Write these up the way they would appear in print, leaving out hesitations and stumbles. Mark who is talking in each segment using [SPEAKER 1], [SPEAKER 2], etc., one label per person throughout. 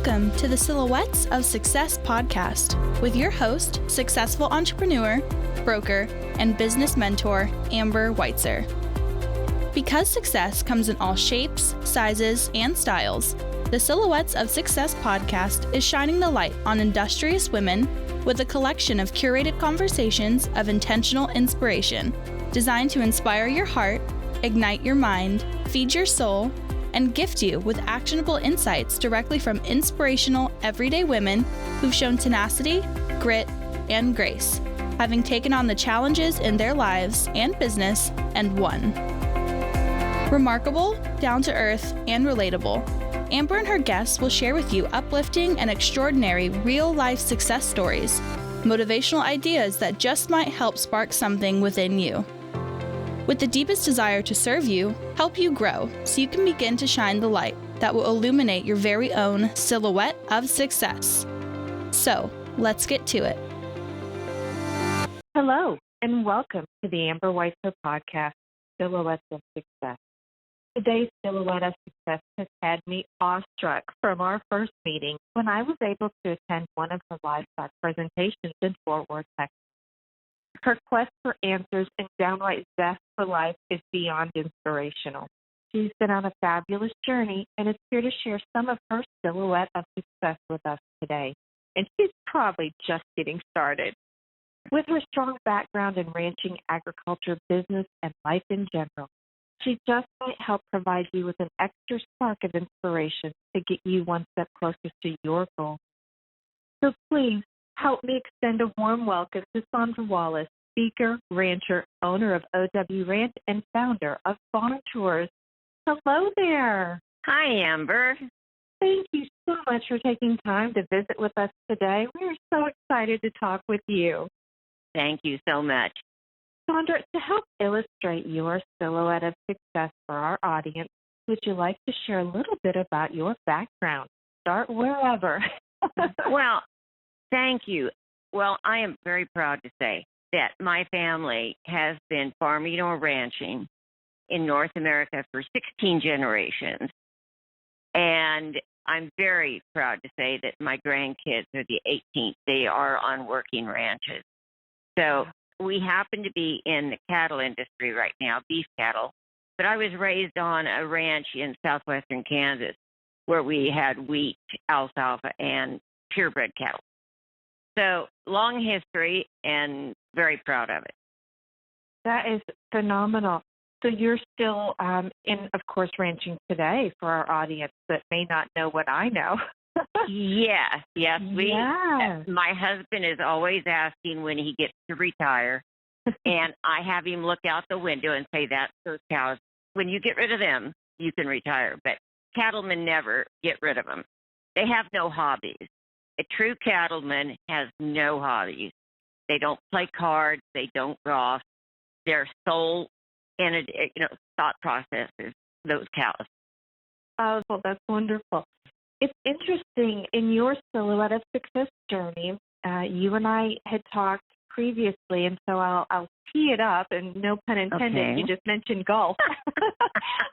[SPEAKER 1] Welcome to the Silhouettes of Success podcast with your host, successful entrepreneur, broker, and business mentor, Amber Weitzer. Because success comes in all shapes, sizes, and styles, the Silhouettes of Success podcast is shining the light on industrious women with a collection of curated conversations of intentional inspiration designed to inspire your heart, ignite your mind, feed your soul, and gift you with actionable insights directly from inspirational, everyday women who've shown tenacity, grit, and grace, having taken on the challenges in their lives and business and won. Remarkable, down-to-earth, and relatable, Amber and her guests will share with you uplifting and extraordinary real-life success stories, motivational ideas that just might help spark something within you. With the deepest desire to serve you, help you grow so you can begin to shine the light that will illuminate your very own silhouette of success. So, let's get to it.
[SPEAKER 2] Hello, and welcome to the Amber Weitzer podcast, Silhouettes of Success. Today's Silhouette of Success has had me awestruck from our first meeting when I was able to attend one of her livestock presentations in Fort Worth, Texas. Her quest for answers and downright zest for life is beyond inspirational. She's been on a fabulous journey and is here to share some of her silhouette of success with us today. And she's probably just getting started. With her strong background in ranching, agriculture, business, and life in general, she just might help provide you with an extra spark of inspiration to get you one step closer to your goal. So please, help me extend a warm welcome to Sondra Wallace, speaker, rancher, owner of OW Ranch, and founder of Farm Tours. Hello there.
[SPEAKER 3] Hi, Amber.
[SPEAKER 2] Thank you so much for taking time to visit with us today. We are so excited to talk with you.
[SPEAKER 3] Thank you so much.
[SPEAKER 2] Sondra, to help illustrate your silhouette of success for our audience, would you like to share a little bit about your background? Start wherever.
[SPEAKER 3] Well, thank you. Well, I am very proud to say that my family has been farming or ranching in North America for 16 generations. And I'm very proud to say that my grandkids are the 18th. They are on working ranches. So we happen to be in the cattle industry right now, beef cattle. But I was raised on a ranch in southwestern Kansas where we had wheat, alfalfa, and purebred cattle. So long history and very proud of it.
[SPEAKER 2] That is phenomenal. So you're still in, of course, ranching today for our audience that may not know what I know.
[SPEAKER 3] Yes.
[SPEAKER 2] Yes.
[SPEAKER 3] My husband is always asking when he gets to retire, and I have him look out the window and say, that's those cows. When you get rid of them, you can retire. But cattlemen never get rid of them. They have no hobbies. A true cattleman has no hobbies. They don't play cards. They don't golf. Their sole thought process is those cows.
[SPEAKER 2] Oh, well, that's wonderful. It's interesting, in your Silhouette of Success journey, you and I had talked previously, and so I'll tee it up, and no pun intended,
[SPEAKER 3] Okay.
[SPEAKER 2] You just mentioned golf.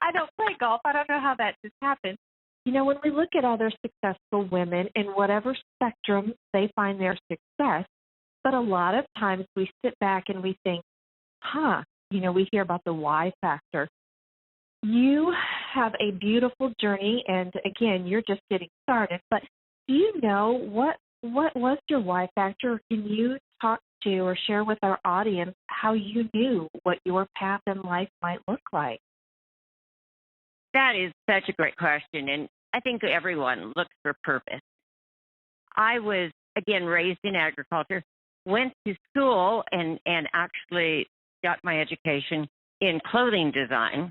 [SPEAKER 2] I don't play golf. I don't know how that just happened. You know, when we look at other successful women in whatever spectrum they find their success, but a lot of times we sit back and we think, we hear about the why factor. You have a beautiful journey, and again, you're just getting started, but do you know what was your why factor? Can you talk to or share with our audience how you knew what your path in life might look like?
[SPEAKER 3] That is such a great question, and I think everyone looks for purpose. I was, again, raised in agriculture, went to school and actually got my education in clothing design.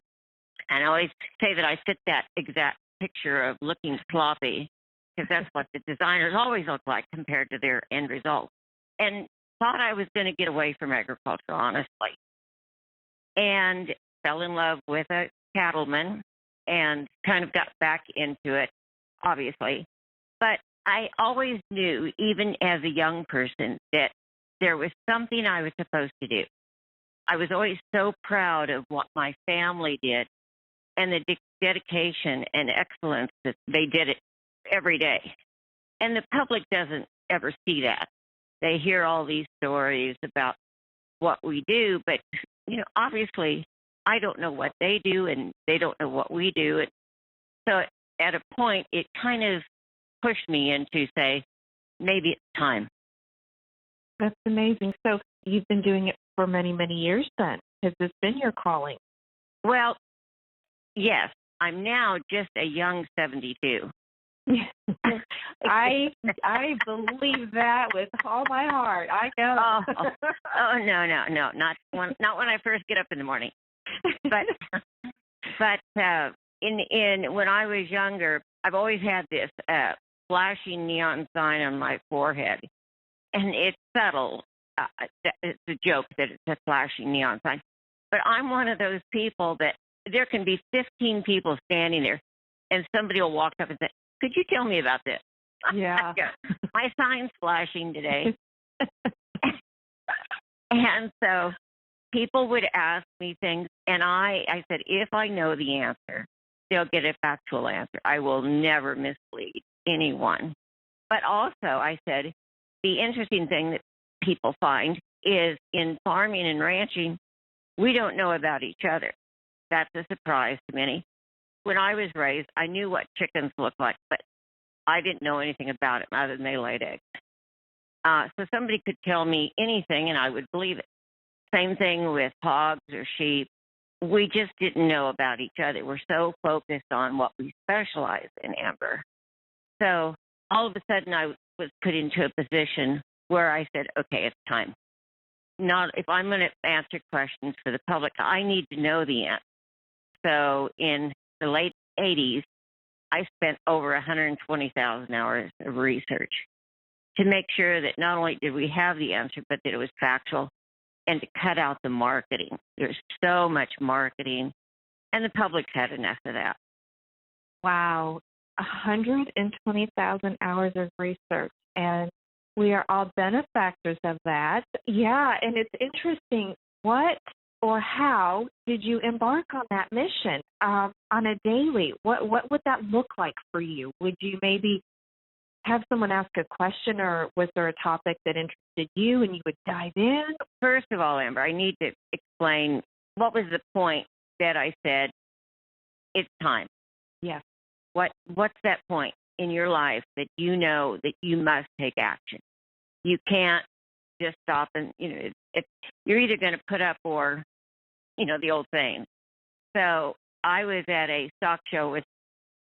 [SPEAKER 3] And I always say that I fit that exact picture of looking sloppy because that's what the designers always look like compared to their end result. And thought I was going to get away from agriculture, honestly. And fell in love with a cattleman and kind of got back into it, obviously. But I always knew, even as a young person, that there was something I was supposed to do. I was always so proud of what my family did and the dedication and excellence that they did it every day. And the public doesn't ever see that. They hear all these stories about what we do, but, obviously I don't know what they do and they don't know what we do. And so at a point, it kind of pushed me into say, maybe it's time.
[SPEAKER 2] That's amazing. So you've been doing it for many, many years then. Has this been your calling?
[SPEAKER 3] Well, yes, I'm now just a young 72.
[SPEAKER 2] I believe that with all my heart. I know.
[SPEAKER 3] No, not when I first get up in the morning. But in when I was younger, I've always had this flashing neon sign on my forehead, and it's subtle. It's a joke that it's a flashing neon sign, but I'm one of those people that there can be 15 people standing there, and somebody will walk up and say, "Could you tell me about this?"
[SPEAKER 2] Yeah.
[SPEAKER 3] My sign's flashing today. And so people would ask me things, and I said, if I know the answer, they'll get a factual answer. I will never mislead anyone. But also, I said, the interesting thing that people find is in farming and ranching, we don't know about each other. That's a surprise to many. When I was raised, I knew what chickens looked like, but I didn't know anything about it other than they laid eggs. So somebody could tell me anything, and I would believe it. Same thing with hogs or sheep. We just didn't know about each other. We're so focused on what we specialize in, Amber. So all of a sudden, I was put into a position where I said, okay, it's time. Not if I'm going to answer questions for the public, I need to know the answer. So in the late 80s, I spent over 120,000 hours of research to make sure that not only did we have the answer, but that it was factual, and to cut out the marketing. There's so much marketing, and the public's had enough of that.
[SPEAKER 2] Wow, 120,000 hours of research, and we are all benefactors of that. Yeah, and it's interesting. What or how did you embark on that mission on a daily? What would that look like for you? Would you maybe have someone ask a question, or was there a topic that interested you and you would dive in?
[SPEAKER 3] First of all, Amber, I need to explain what was the point that I said, it's time.
[SPEAKER 2] Yes.
[SPEAKER 3] What's that point in your life that you know that you must take action? You can't just stop and, you're either going to put up or, the old saying. So I was at a stock show with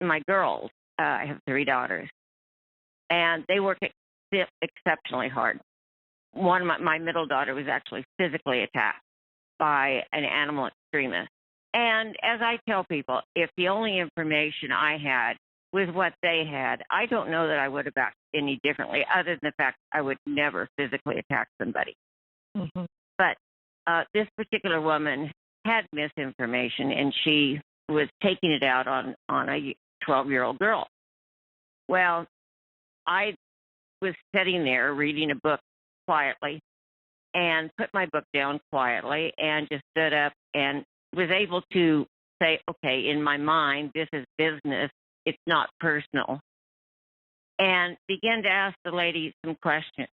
[SPEAKER 3] my girls. I have 3 daughters, and they work exceptionally hard. One, my middle daughter was actually physically attacked by an animal extremist. And as I tell people, if the only information I had was what they had, I don't know that I would have acted any differently, other than the fact I would never physically attack somebody.
[SPEAKER 2] Mm-hmm.
[SPEAKER 3] But this particular woman had misinformation, and she was taking it out on a 12-year-old girl. Well, I was sitting there reading a book quietly and put my book down quietly and just stood up and was able to say, okay, in my mind, this is business. It's not personal. And began to ask the lady some questions.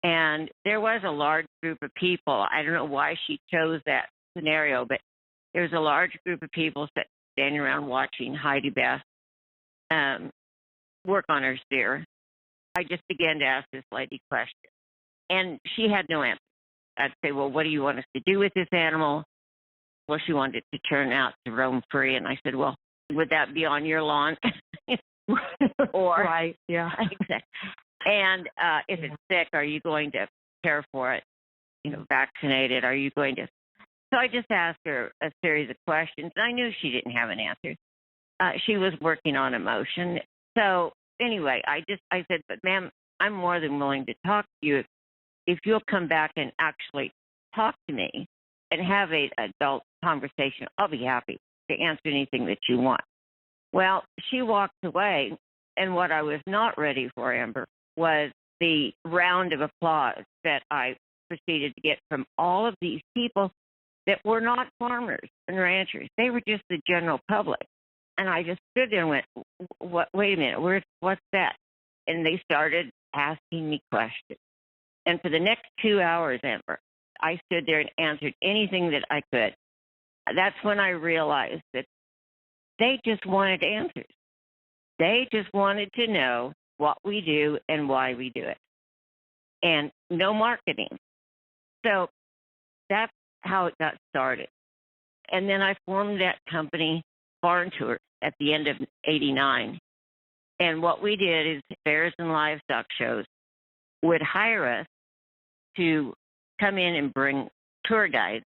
[SPEAKER 3] And there was a large group of people. I don't know why she chose that scenario, but there was a large group of people standing around watching Heidi Beth work on her steer. I just began to ask this lady questions, and she had no answer. I'd say, well, what do you want us to do with this animal? Well, she wanted it to turn out to roam free. And I said, well, would that be on your lawn? Or,
[SPEAKER 2] right, yeah.
[SPEAKER 3] And if it's sick, are you going to care for it? Vaccinate it? Are you going to? So I just asked her a series of questions, and I knew she didn't have an answer. She was working on emotion. So anyway, I said, but ma'am, I'm more than willing to talk to you if you'll come back and actually talk to me and have an adult conversation. I'll be happy to answer anything that you want. Well, she walked away, and what I was not ready for, Amber, was the round of applause that I proceeded to get from all of these people that were not farmers and ranchers. They were just the general public. And I just stood there and went, "What? Wait a minute, what's that?" and they started asking me questions. And for the next 2 hours, Amber, I stood there and answered anything that I could. That's when I realized that they just wanted answers. They just wanted to know what we do and why we do it. And no marketing. So that's how it got started. And then I formed that company, Barn Tour, at the end of '89. And what we did is fairs and livestock shows would hire us to come in and bring tour guides.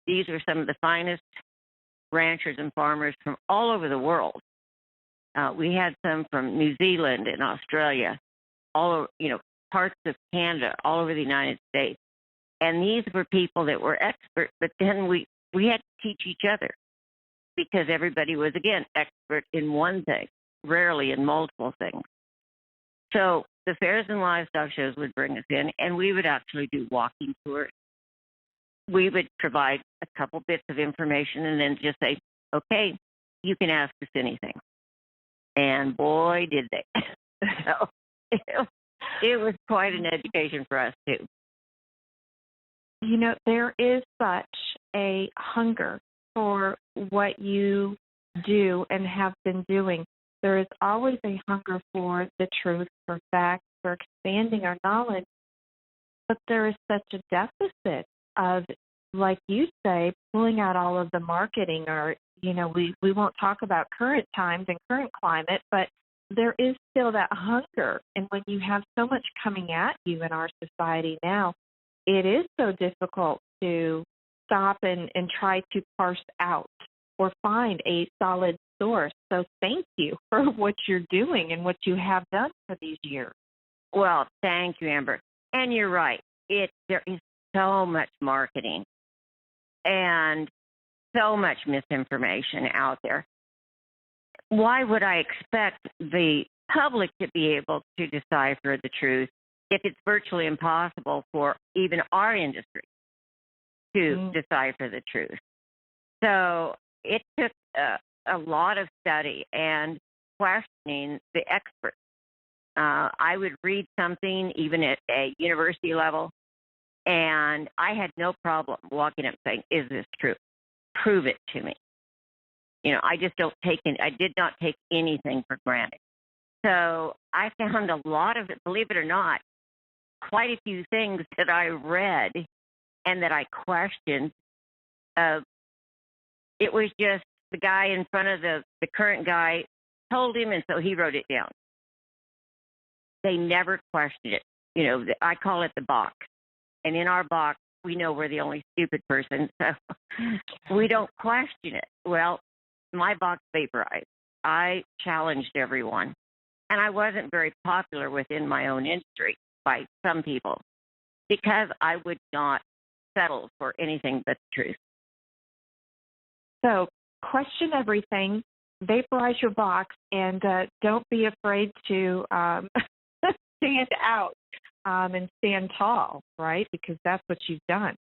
[SPEAKER 3] These are some of the finest ranchers and farmers from all over the world. We had some from New Zealand and Australia, all over, parts of Canada, all over the United States. And these were people that were experts, but then we had to teach each other because everybody was, again, expert in one thing, rarely in multiple things. So the fairs and livestock shows would bring us in, and we would actually do walking tours. We would provide a couple bits of information and then just say, okay, you can ask us anything. And boy, did they. So it was quite an education for us, too.
[SPEAKER 2] There is such a hunger for what you do and have been doing. There is always a hunger for the truth, for facts, for expanding our knowledge. But there is such a deficit of, like you say, pulling out all of the marketing or, we won't talk about current times and current climate, but there is still that hunger. And when you have so much coming at you in our society now, it is so difficult to stop and try to parse out or find a solid source. So thank you for what you're doing and what you have done for these years.
[SPEAKER 3] Well, thank you, Amber. And you're right. There is so much marketing and so much misinformation out there. Why would I expect the public to be able to decipher the truth if it's virtually impossible for even our industry to decipher the truth? So it took a lot of study and questioning the experts. I would read something even at a university level, and I had no problem walking up saying, is this true? Prove it to me. I did not take anything for granted. So I found a lot of it, believe it or not, quite a few things that I read and that I questioned. It was just the guy in front of the current guy told him, and so he wrote it down. They never questioned it. I call it the box. And in our box, we know we're the only stupid person, so we don't question it. Well, my box vaporized. I challenged everyone, and I wasn't very popular within my own industry by some people because I would not settle for anything but the truth.
[SPEAKER 2] So question everything, vaporize your box, and don't be afraid to stand out and stand tall, right? Because that's what you've done.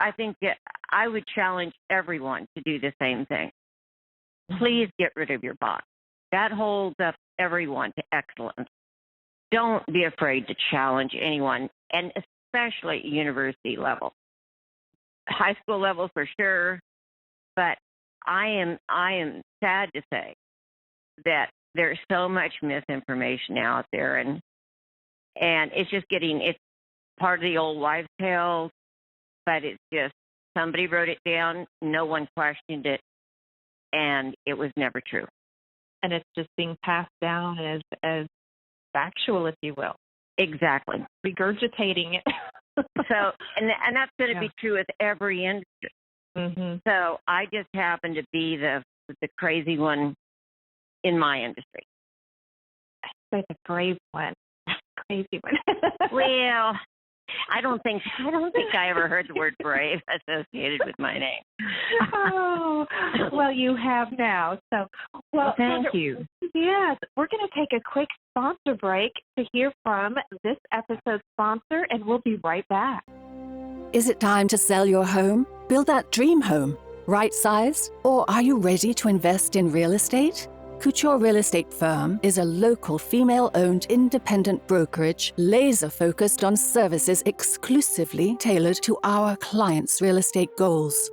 [SPEAKER 3] I think that I would challenge everyone to do the same thing. Please get rid of your box. That holds up everyone to excellence. Don't be afraid to challenge anyone, and especially at university level. High school level for sure, but I am sad to say that there's so much misinformation out there, and it's part of the old wives' tale, but it's just somebody wrote it down, no one questioned it, and it was never true.
[SPEAKER 2] And it's just being passed down as factual, if you will.
[SPEAKER 3] Exactly.
[SPEAKER 2] Regurgitating it.
[SPEAKER 3] So, and that's going to be true with every industry. Mm-hmm. So I just happen to be the crazy one in my industry.
[SPEAKER 2] Say the brave one. Crazy one.
[SPEAKER 3] Well, I don't think I ever heard the word brave associated with my name.
[SPEAKER 2] Oh, well, you have now. So, well,
[SPEAKER 3] thank you.
[SPEAKER 2] Yes, we're going to take a quick sponsor break to hear from this episode's sponsor, and we'll be right back.
[SPEAKER 4] Is it time to sell your home? Build that dream home, right-sized? Or are you ready to invest in real estate? Couture Real Estate Firm is a local female-owned independent brokerage laser-focused on services exclusively tailored to our clients' real estate goals.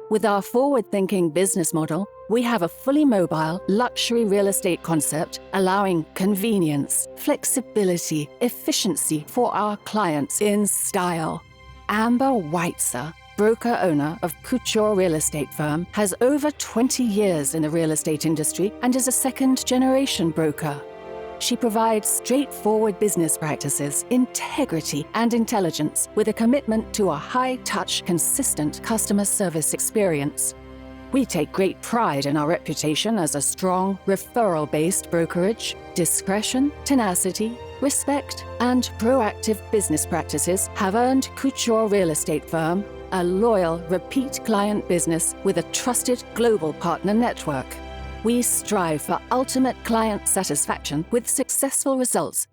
[SPEAKER 4] With our forward-thinking business model, we have a fully mobile, luxury real estate concept allowing convenience, flexibility, efficiency for our clients in style. Amber Weitzer, broker-owner of Couture Real Estate Firm, has over 20 years in the real estate industry and is a second-generation broker. She provides straightforward business practices, integrity, and intelligence with a commitment to a high-touch, consistent customer service experience. We take great pride in our reputation as a strong, referral-based brokerage. Discretion, tenacity, respect, and proactive business practices have earned Couture Real Estate Firm a loyal, repeat client business with a trusted global partner network. We strive for ultimate client satisfaction with successful results,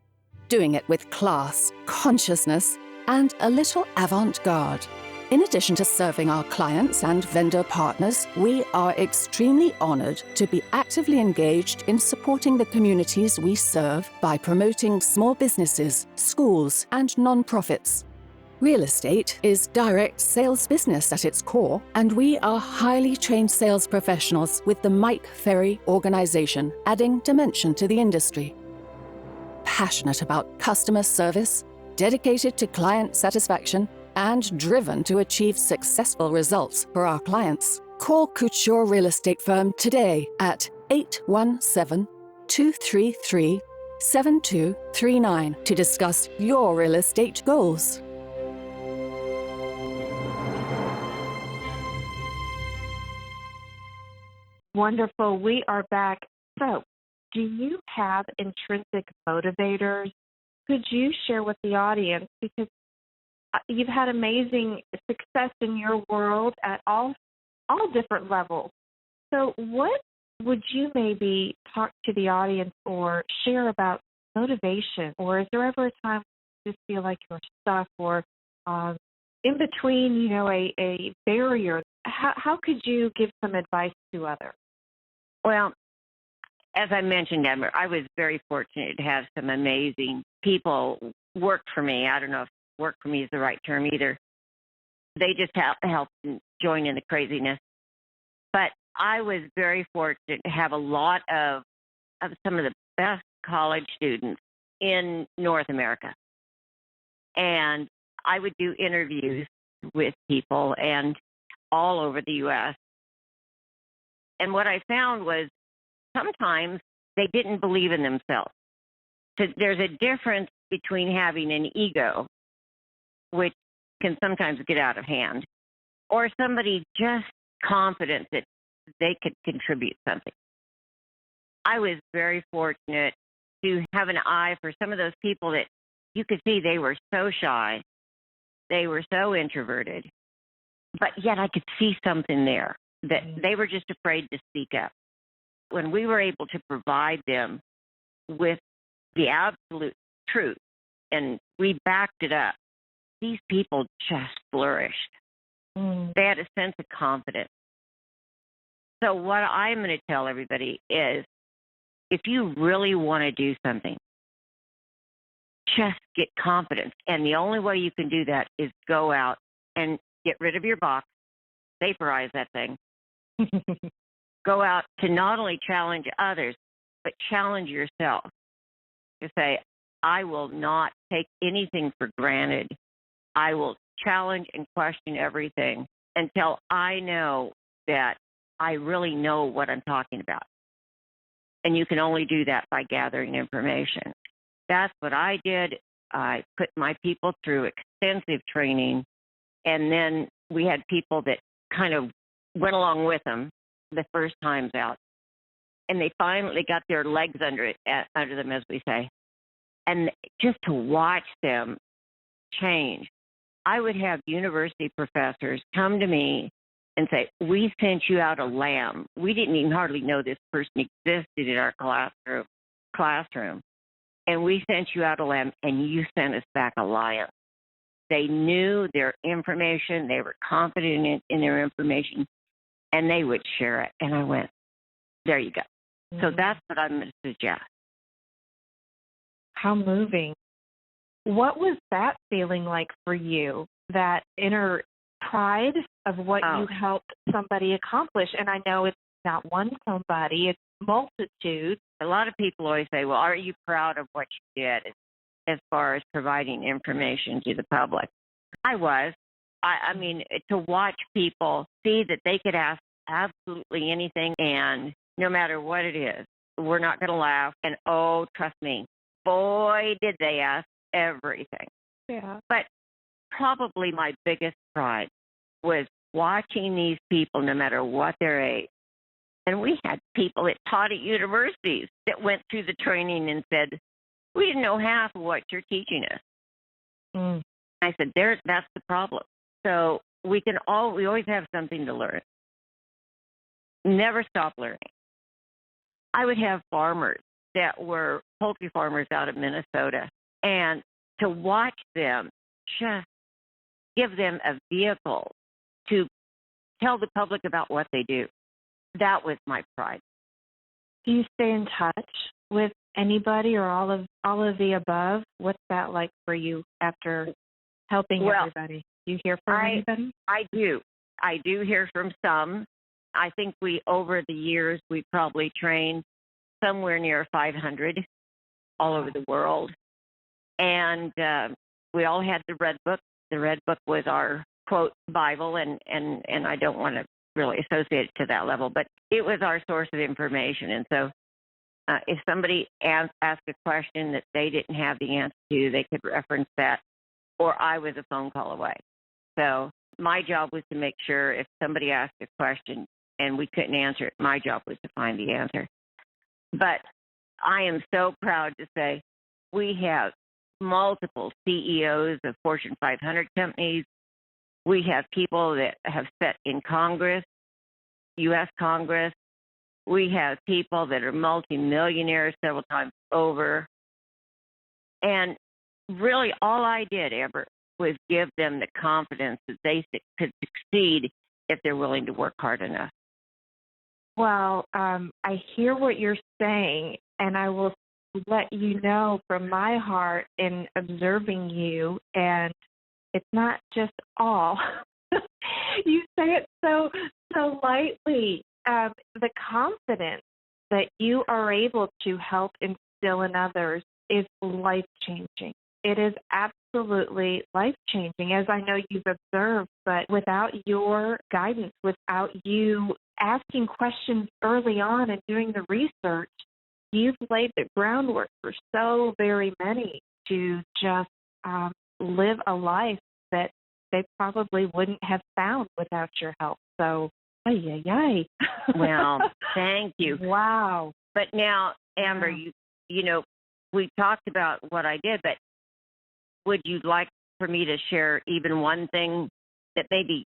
[SPEAKER 4] doing it with class, consciousness, and a little avant-garde. In addition to serving our clients and vendor partners, we are extremely honored to be actively engaged in supporting the communities we serve by promoting small businesses, schools, and nonprofits. Real estate is direct sales business at its core, and we are highly trained sales professionals with the Mike Ferry organization, adding dimension to the industry. Passionate about customer service, dedicated to client satisfaction, and driven to achieve successful results for our clients. Call Couture Real Estate Firm today at 817-233-7239 to discuss your real estate goals.
[SPEAKER 2] Wonderful. We are back. So, do you have intrinsic motivators? Could you share with the audience, because you've had amazing success in your world at all different levels. So what would you maybe talk to the audience or share about motivation? Or is there ever a time you just feel like you're stuck or in between, a barrier? How could you give some advice to others?
[SPEAKER 3] Well, as I mentioned, Amber, I was very fortunate to have some amazing people work for me. I don't know if work for me is the right term either. They just helped join in the craziness. But I was very fortunate to have a lot of some of the best college students in North America. And I would do interviews with people and all over the U.S. And what I found was sometimes they didn't believe in themselves. So there's a difference between having an ego, which can sometimes get out of hand, or somebody just confident that they could contribute something. I was very fortunate to have an eye for some of those people that you could see they were so shy, they were so introverted, but yet I could see something there that they were just afraid to speak up. When we were able to provide them with the absolute truth and we backed it up, these people just flourished. They had a sense of confidence. So what I'm going to tell everybody is, if you really want to do something, just get confidence. And the only way you can do that is go out and get rid of your box, vaporize that thing. Go out to not only challenge others, but challenge yourself. To say, I will not take anything for granted. I will challenge and question everything until I know that I really know what I'm talking about. And you can only do that by gathering information. That's what I did. I put my people through extensive training, and then we had people that kind of went along with them the first times out. And they finally got their legs under them, as we say. And just to watch them change. I would have university professors come to me and say, we sent you out a lamb. We didn't even hardly know this person existed in our classroom. And we sent you out a lamb, and you sent us back a lion. They knew their information. They were confident in their information, and they would share it. And I went, there you go. So that's what I'm going to suggest.
[SPEAKER 2] How moving. What was that feeling like for you, that inner pride of what you helped somebody accomplish? And I know it's not one somebody, it's multitudes.
[SPEAKER 3] A lot of people always say, well, are you proud of what you did as far as providing information to the public? I was. I mean, to watch people see that they could ask absolutely anything, and no matter what it is, we're not going to laugh. And, trust me, boy, did they ask everything.
[SPEAKER 2] Yeah.
[SPEAKER 3] But probably my biggest pride was watching these people, no matter what their age. And we had people that taught at universities that went through the training and said, we didn't know half of what you're teaching us. I said, that's the problem. So we always have something to learn. Never stop learning. I would have farmers that were poultry farmers out of Minnesota, and to watch them just give them a vehicle to tell the public about what they do. That was my pride.
[SPEAKER 2] Do you stay in touch with anybody or all of the above? What's that like for you after helping everybody? Do you hear from anybody?
[SPEAKER 3] I do. I do hear from some. I think over the years, we probably trained somewhere near 500 all over the world. And we all had the Red Book. The Red Book was our, quote, Bible, and I don't want to really associate it to that level, but it was our source of information. And so if somebody asked a question that they didn't have the answer to, they could reference that, or I was a phone call away. So my job was to make sure if somebody asked a question and we couldn't answer it, my job was to find the answer. But I am so proud to say we have multiple CEOs of Fortune 500 companies. We have people that have sat in Congress, U.S. Congress. We have people that are multimillionaires several times over. And really all I did, Amber, was give them the confidence that they could succeed if they're willing to work hard enough.
[SPEAKER 2] Well, I hear what you're saying, and I will let you know from my heart in observing you, and it's not just all. You say it so lightly. The confidence that you are able to help instill in others is life-changing. It is absolutely life-changing, as I know you've observed, but without your guidance, without you asking questions early on and doing the research, you've laid the groundwork for so very many to just live a life that they probably wouldn't have found without your help. So, ay.
[SPEAKER 3] Well, thank you.
[SPEAKER 2] Wow.
[SPEAKER 3] But now, Amber, you know, we talked about what I did, but would you like for me to share even one thing that maybe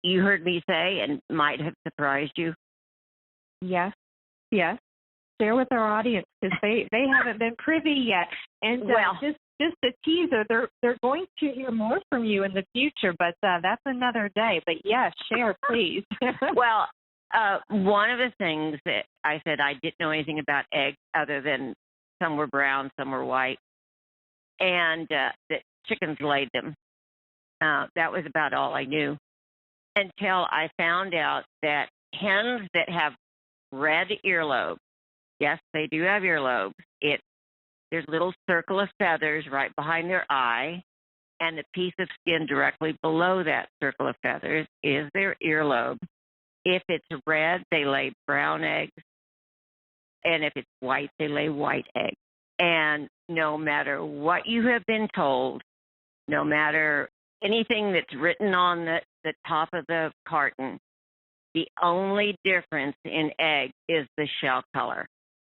[SPEAKER 3] you heard me say and might have surprised you?
[SPEAKER 2] Yes. Share with our audience, because they haven't been privy yet. And just a teaser, they're going to hear more from you in the future, but that's another day. But yes, share, please.
[SPEAKER 3] Well, one of the things that I said, I didn't know anything about eggs other than some were brown, some were white, and that chickens laid them. That was about all I knew until I found out that hens that have red earlobes, yes, they do have earlobes. There's a little circle of feathers right behind their eye, and the piece of skin directly below that circle of feathers is their earlobe. If it's red, they lay brown eggs, and if it's white, they lay white eggs. And no matter what you have been told, no matter anything that's written on the top of the carton, the only difference in egg is the shell color.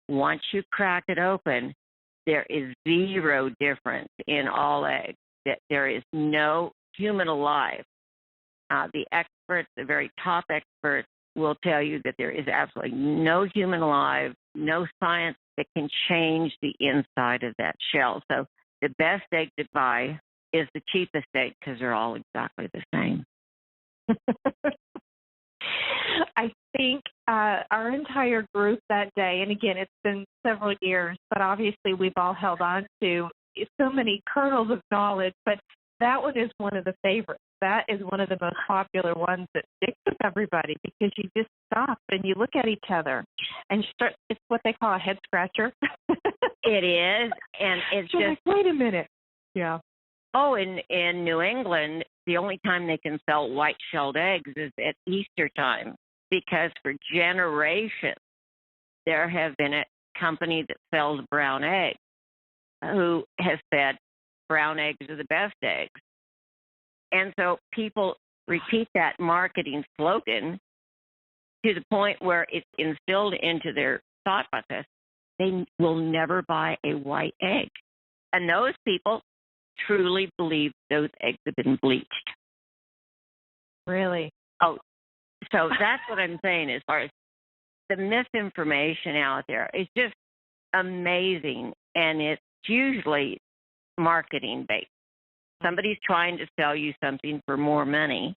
[SPEAKER 3] Once you crack it open, there is zero difference in all eggs. That there is no human alive. The experts, the very top experts, will tell you that there is absolutely no human alive, no science that can change the inside of that shell. So the best egg to buy is the cheapest egg because they're all exactly the same.
[SPEAKER 2] think our entire group that day, and again, it's been several years, but obviously we've all held on to so many kernels of knowledge, but that one is one of the favorites. That is one of the most popular ones that sticks with everybody because you just stop and you look at each other and you start, it's what they call a head scratcher.
[SPEAKER 3] It is, and it's
[SPEAKER 2] You're
[SPEAKER 3] just,
[SPEAKER 2] like, wait a minute. Yeah.
[SPEAKER 3] oh, in New England, the only time they can sell white-shelled eggs is at Easter time because for generations there have been a company that sells brown eggs who has said brown eggs are the best eggs. And so people repeat that marketing slogan to the point where it's instilled into their thought process. They will never buy a white egg. And those people truly believe those eggs have been bleached.
[SPEAKER 2] Really?
[SPEAKER 3] Oh, so that's what I'm saying as far as the misinformation out there is just amazing, and it's usually marketing based. Somebody's trying to sell you something for more money.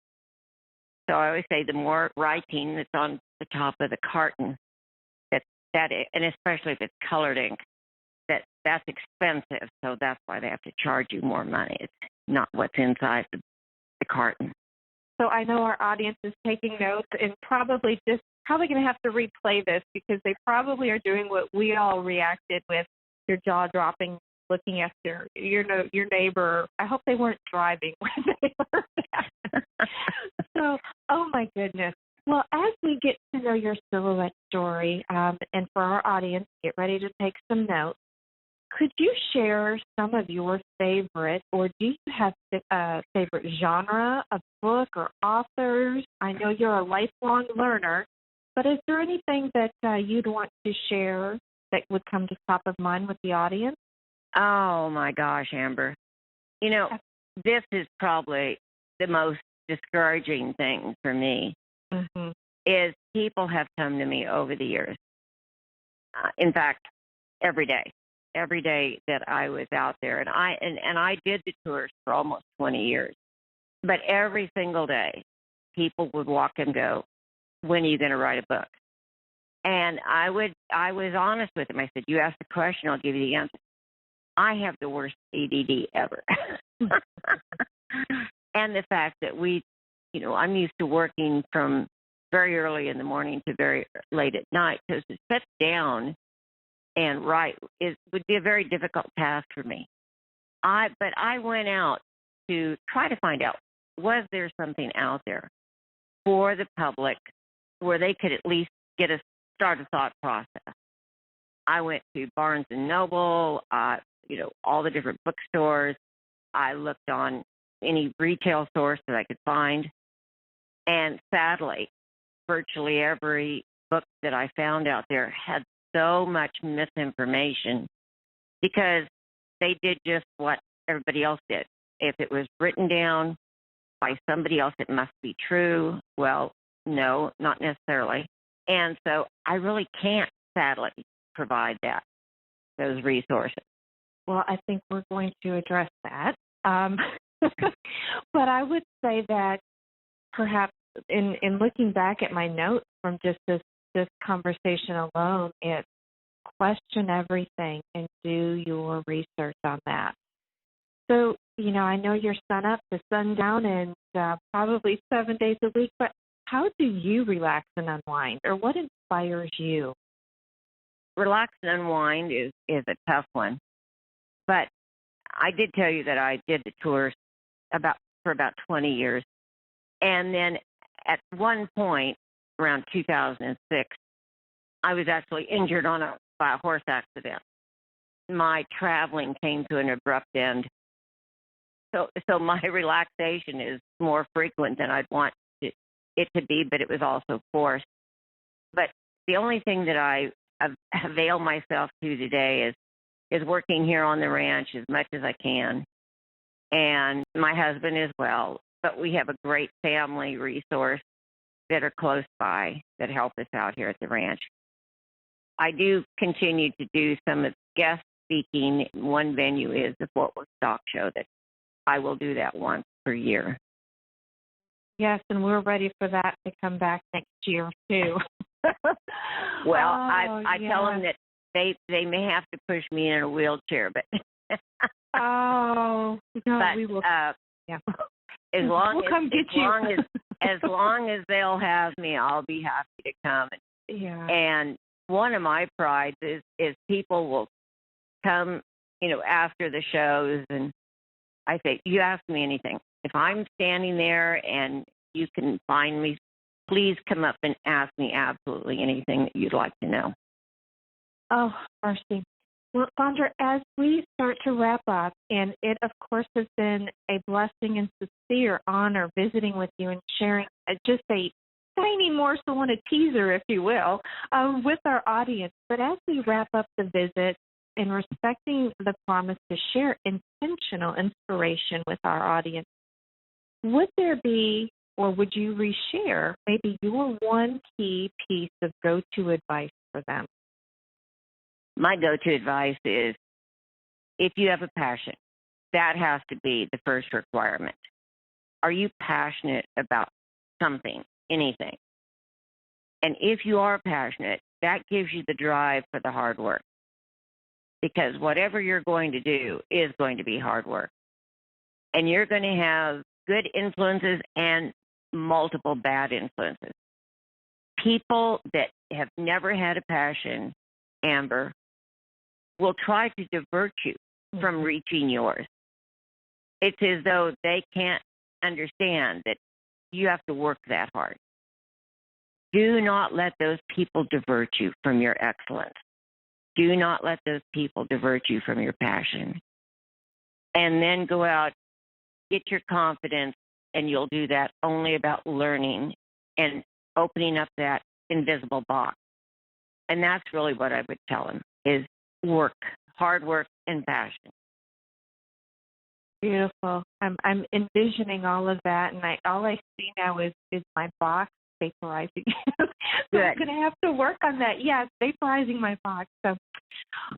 [SPEAKER 3] So I always say the more writing that's on the top of the carton, and especially if it's colored ink, that's expensive. So that's why they have to charge you more money. It's not what's inside the carton.
[SPEAKER 2] So I know our audience is taking notes and probably going to have to replay this because they probably are doing what we all reacted with, your jaw dropping, looking at your neighbor. I hope they weren't driving when they heard that. So, oh my goodness. Well, as we get to know your silhouette story, and for our audience, get ready to take some notes. Could you share some of your favorite, or do you have a favorite genre of book or authors? I know you're a lifelong learner, but is there anything that you'd want to share that would come to top of mind with the audience?
[SPEAKER 3] Oh, my gosh, Amber. You know, this is probably the most discouraging thing for me, is people have come to me over the years. In fact, every day that I was out there, and I did the tours for almost 20 years, but every single day, people would walk and go, "When are you going to write a book?" And I was honest with them. I said, "You ask the question, I'll give you the answer. I have the worst ADD ever." And the fact that I'm used to working from very early in the morning to very late at night. So to sit down and write would be a very difficult task for me. But I went out to try to find out, was there something out there for the public where they could at least start a thought process. I went to Barnes and Noble, all the different bookstores. I looked on any retail source that I could find. And sadly, virtually every book that I found out there had so much misinformation because they did just what everybody else did. If it was written down by somebody else, it must be true. Well, no, not necessarily. And so I really can't, sadly, provide those resources.
[SPEAKER 2] Well, I think we're going to address that. But I would say that perhaps in looking back at my notes from just this conversation alone, it's question everything and do your research on that. So, I know you're sun up to sundown and probably 7 days a week, but how do you relax and unwind, or what inspires you?
[SPEAKER 3] Relax and unwind is a tough one. But I did tell you that I did the tours for about 20 years. And then at one point, around 2006, I was actually injured by a horse accident. My traveling came to an abrupt end. So my relaxation is more frequent than I'd want it to be, but it was also forced. But the only thing that I avail myself to today is working here on the ranch as much as I can, and my husband as well. But we have a great family resource that are close by that help us out here at the ranch. I do continue to do some of guest speaking. One venue is the Fort Worth Stock Show that I will do that once per year.
[SPEAKER 2] Yes, and we're ready for that to come back next year, too.
[SPEAKER 3] Well, I tell them that they may have to push me in a wheelchair, but
[SPEAKER 2] no,
[SPEAKER 3] but
[SPEAKER 2] we will.
[SPEAKER 3] as long
[SPEAKER 2] we'll
[SPEAKER 3] as
[SPEAKER 2] come get you.
[SPEAKER 3] as long as they'll have me, I'll be happy to come.
[SPEAKER 2] Yeah.
[SPEAKER 3] And one of my prides is people will come, after the shows, and I say, you ask me anything. If I'm standing there and you can find me, please come up and ask me absolutely anything that you'd like to know.
[SPEAKER 2] Oh, mercy. Well, Sondra, as we start to wrap up, and it, of course, has been a blessing and sincere honor visiting with you and sharing just a tiny morsel and a teaser, if you will, with our audience. But as we wrap up the visit and respecting the promise to share intentional inspiration with our audience, would there be, or would you reshare maybe your one key piece of go-to advice for them?
[SPEAKER 3] My go-to advice is, if you have a passion, that has to be the first requirement. Are you passionate about something, anything? And if you are passionate, that gives you the drive for the hard work. Because whatever you're going to do is going to be hard work. And you're going to have good influences and multiple bad influences. People that have never had a passion, Amber, will try to divert you from reaching yours. It's as though they can't understand that you have to work that hard. Do not let those people divert you from your excellence. Do not let those people divert you from your passion. And then go out, get your confidence, and you'll do that only about learning and opening up that invisible box. And that's really what I would tell them, is work, hard work, and passion.
[SPEAKER 2] Beautiful. I'm envisioning all of that, and all I see now is my box vaporizing. So I'm going to have to work on that. Yes, vaporizing my box. So,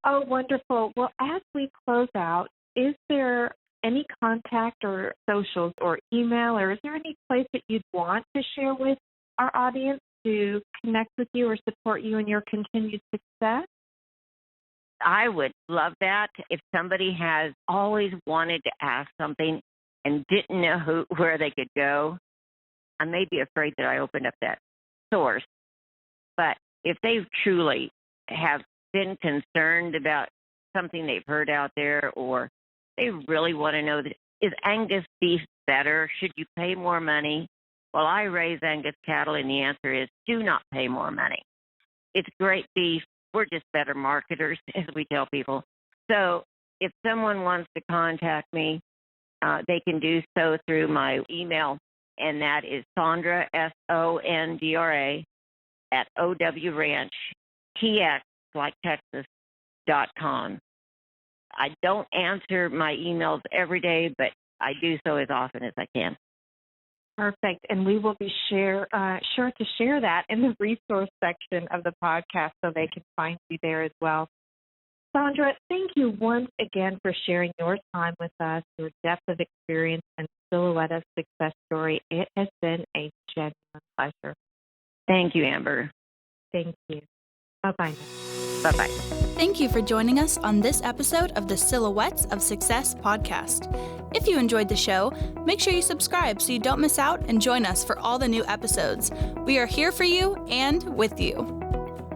[SPEAKER 2] oh, wonderful. Well, as we close out, is there any contact or socials or email, or is there any place that you'd want to share with our audience to connect with you or support you in your continued success?
[SPEAKER 3] I would love that. If somebody has always wanted to ask something and didn't know where they could go, I may be afraid that I opened up that source. But if they truly have been concerned about something they've heard out there, or they really want to know, that is Angus beef better? Should you pay more money? Well, I raise Angus cattle, and the answer is do not pay more money. It's great beef. We're just better marketers, as we tell people. So if someone wants to contact me, they can do so through my email, and that is Sondra, Sondra, at OWRanch, like Texas.com. I don't answer my emails every day, but I do so as often as I can.
[SPEAKER 2] Perfect. And we will be sure to share that in the resource section of the podcast so they can find you there as well. Sondra, thank you once again for sharing your time with us, your depth of experience and silhouette of success story. It has been a genuine pleasure.
[SPEAKER 3] Thank you, Amber.
[SPEAKER 2] Thank you. Bye-bye.
[SPEAKER 3] Bye-bye.
[SPEAKER 1] Thank you for joining us on this episode of the Silhouettes of Success podcast. If you enjoyed the show, make sure you subscribe so you don't miss out, and join us for all the new episodes. We are here for you and with you.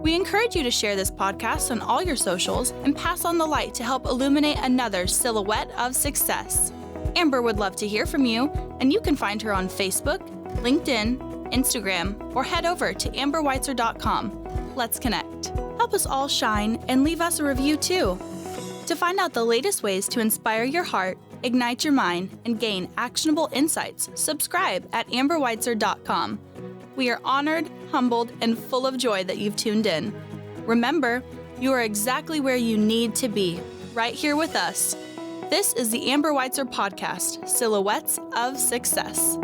[SPEAKER 1] We encourage you to share this podcast on all your socials and pass on the light to help illuminate another silhouette of success. Amber would love to hear from you, and you can find her on Facebook, LinkedIn, Instagram, or head over to amberweitzer.com. Let's connect. Help us all shine and leave us a review too. To find out the latest ways to inspire your heart, ignite your mind, and gain actionable insights, subscribe at amberweitzer.com. We are honored, humbled, and full of joy that you've tuned in. Remember, you are exactly where you need to be, right here with us. This is the Amber Weitzer Podcast, Silhouettes of Success.